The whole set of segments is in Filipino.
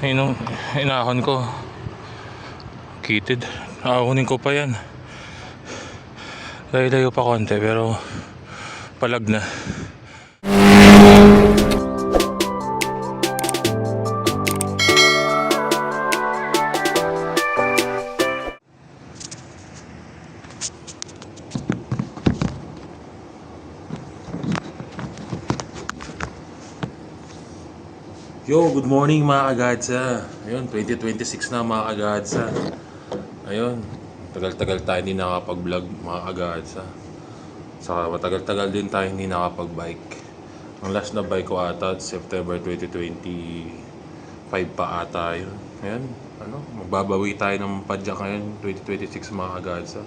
Ayun, inahon ko. Kitid. Ahunin ko pa yan. Layo-layo pa konti pero palag na. Yo, good morning mga kagadsa. Ayun, 2026 na mga kagadsa. Ayun, tagal-tagal tayo hindi nakapag-vlog mga kagadsa. Saka matagal-tagal din tayo hindi nakapag-bike. Ang last na bike ko ata September 2025 pa ata yun. Ayun, magbabawi tayo ng padyak ngayon 2026 mga kagadsa.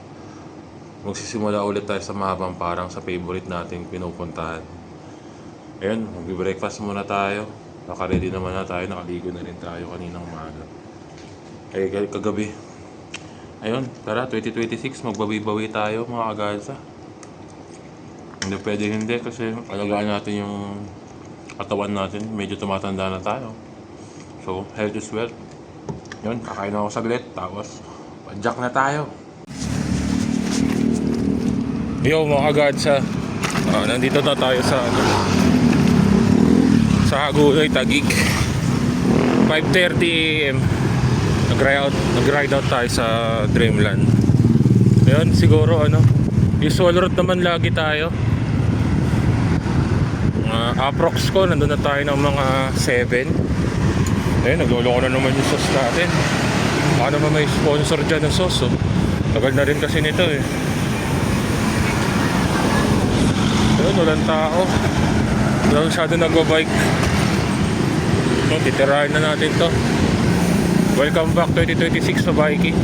Magsisimula ulit tayo sa mahabang parang sa favorite nating pinupuntahan. Ayun, magbe-breakfast muna tayo. Naka-ready naman na tayo, nakaligo na rin tayo kaninang umaga. Ay kagabi. Ayun, tara 2026 magbawi-bawi tayo mga kagadsa. Hindi pwede hindi kasi alagaan natin yung katawan natin, medyo tumatanda na tayo. So, health is wealth. Yun, kakain ako saglit, tapos padyak na tayo. Yo mga kagadsa, nandito na tayo sa Hagonoy, Taguig. 5:30 AM nag-ride out tayo sa Dreamland. Ayun, siguro usual route naman lagi tayo. Approx ko, nandun na tayo ng mga 7. Ayun, nagloloko na naman yung sauce natin. Baka naman may sponsor dyan ng sauce, oh. Tagal na rin kasi nito eh. Ayun, walang tao. Wala masyado nag-bike. So, titirahin na natin to. Welcome back 2026 na biking.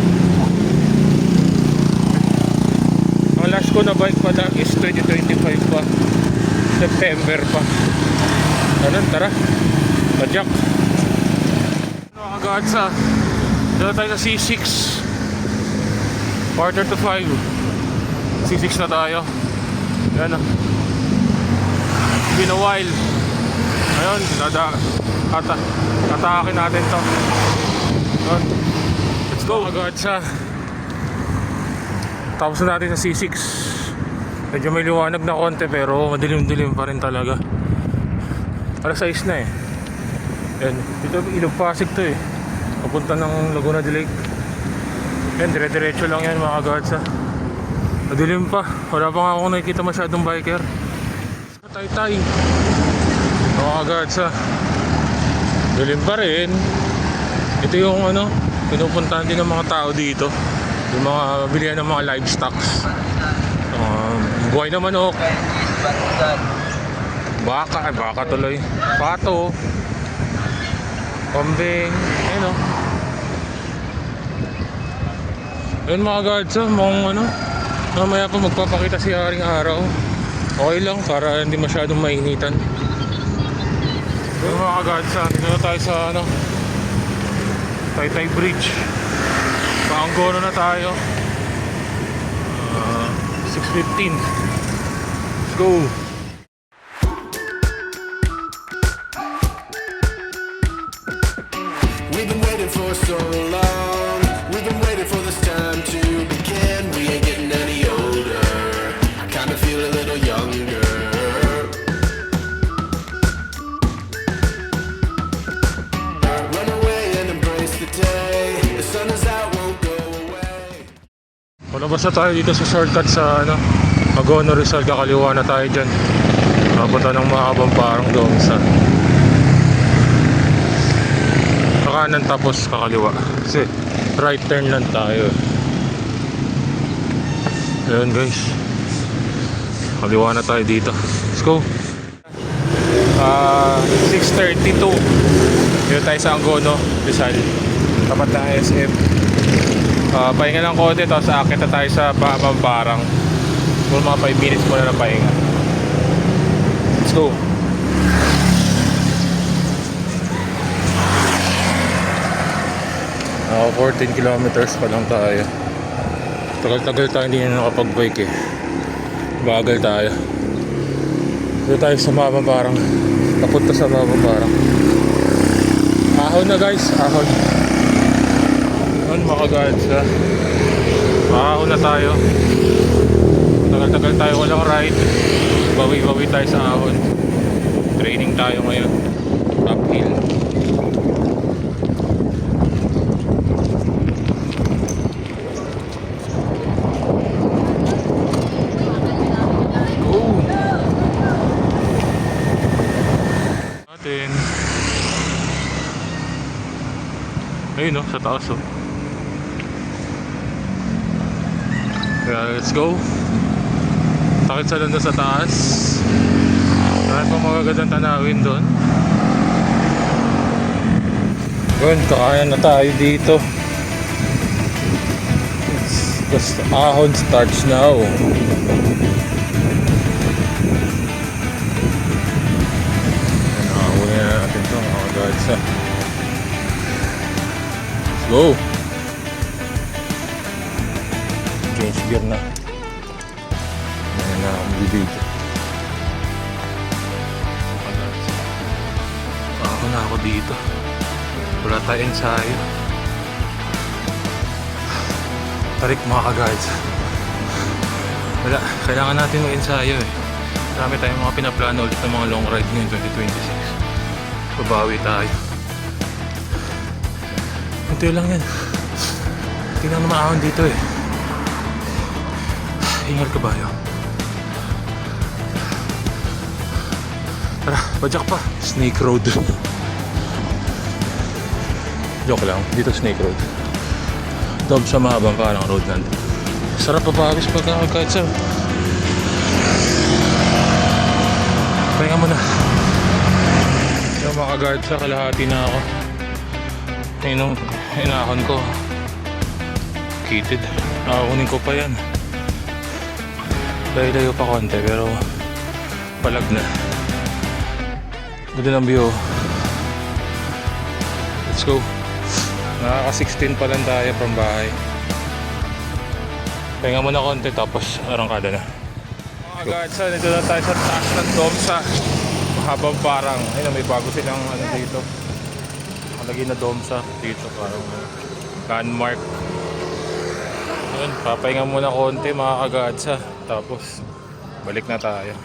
Ang last ko na bike pala is 2025 pa. September pa. Ganun, tara. Padyak. Agad sa dito tayo sa C6. Quarter to 5. C6 na tayo. Yan na. Been a while. Ayun, atakin natin to. Ayun. Let's go agad sa. Tapos na natin sa C6. Medyo may liwanag na konti pero madilim-dilim pa rin talaga. Alas 6 na eh. Ayun, dito Ilog Pasig to eh. Papunta ng Laguna de Lake. Ayun, dire-diretso lang yan mga kagadsa. Madilim pa. Wala pa nga akong nakikita masyadong biker. Tay-tay mga kagadsa. Dilim pa rin. Ito yung pinupuntahan din ng mga tao dito. Yung mga bilihan ng mga livestock. Buhay na manok. Baka tuloy. Pato. Kambing. Ayun o. Ayun mga kagadsa. Mamaya pa magpapakita si Haring Araw. Okay lang para hindi masyadong mainitan. Yung mga kagadsa, dito na tayo sa Taytay Bridge. Paanggono na tayo. 6:15. Let's go. We've been waiting for so long. We've been waiting for this time to begin. We ain't getting any older. I kinda feel a little younger. Run away and embrace the day. The sun is out, won't go away. Palabas na tayo dito sa shortcut sa Agono Rizal. Kakaliwa na tayo dyan. Papunta ng mahabang parang doon sa kakanan tapos kakaliwa. Kasi right turn lang tayo. Ayun guys, kaliwa na tayo dito. Let's go. 6:32. Dito tayo sa Agono Rizal, tapat na SM. Pahinga lang konti, tapos aakit na tayo sa Pamparang. Siguro mga 5 minutes muna na pahinga. Let's go. Ako 14 kilometers pa lang tayo. Tagal-tagal tayo hindi na nakapag-bike eh. Bagal tayo. Dito tayo sa Pamparang. Papunta sa Pamparang. Ahon na guys, ahon. Ahon mga kagadsa. Ahon na tayo. Tagal-tagal tayo walang ride. Bawi-bawi tayo sa ahon. Training tayo ngayon. Uphill. Natin. Ayun no, sa taas oh. Kaya let's go. Takit sa landa sa taas. Saan pa magagandang tanawin doon. Yun, kakayan na tayo dito. The ahon starts now. Ahon na natin ito mga kagadsa. Let's go. Change gear na. Ayan na akong bibidyo. Ako na ako dito. Wala tayong ensayo. Tarik mga ka-guards. Wala, kailangan natin ng ensayo eh. Marami tayong mga pinaplano ulit ng mga long ride ngayon 2026. Babawi tayo. Ito lang yan. Tingnan naman ahon dito eh. Hingal kabayo. Tara, bajak pa. Snake Road. Joke lang, dito Snake Road. Dob sa mahabang parang road land. Sarap papagis pagkakagkait sa. Pahinga mo na. Yung mga guard sa kalahati na ako. Yung inahon ko. Kitid. Nakakunin ko pa yan. Layo pa konti pero palag na. Ganda ng view. Let's go. Nakaka-16 pa lang tayo from bahay. Pahinga muna konti tapos arangkada na. Mga guards, nito na tayo sa taas ng Domsa. Mahabang parang, ayun may bago silang ano dito. Nakalagay na Domsa dito parang landmark. Ayun, papahinga muna konti mga kagadsa. Tapos balik na tayo.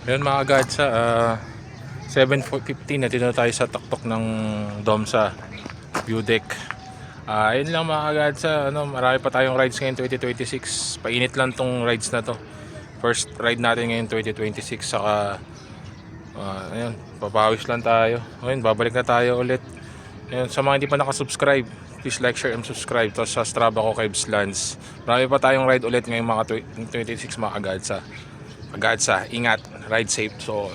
Ayun mga kagadsa, 7:15 na dito tayo sa tuktok ng Domsa view deck. Ayun lang mga kagadsa, marami pa tayong rides ngayon 2026. Painit lang tong rides na to. First ride natin ngayon 2026. Saka ayun, papawis lang tayo. Ayun, babalik na tayo ulit. Ayun, sa mga hindi pa nakasubscribe, please like, share, and subscribe. Tapos sa Strava ko, Kebs Lance. Marami pa tayong ride ulit ngayong mga 2026 mga kagadsa. Kagadsa, ingat, ride safe. So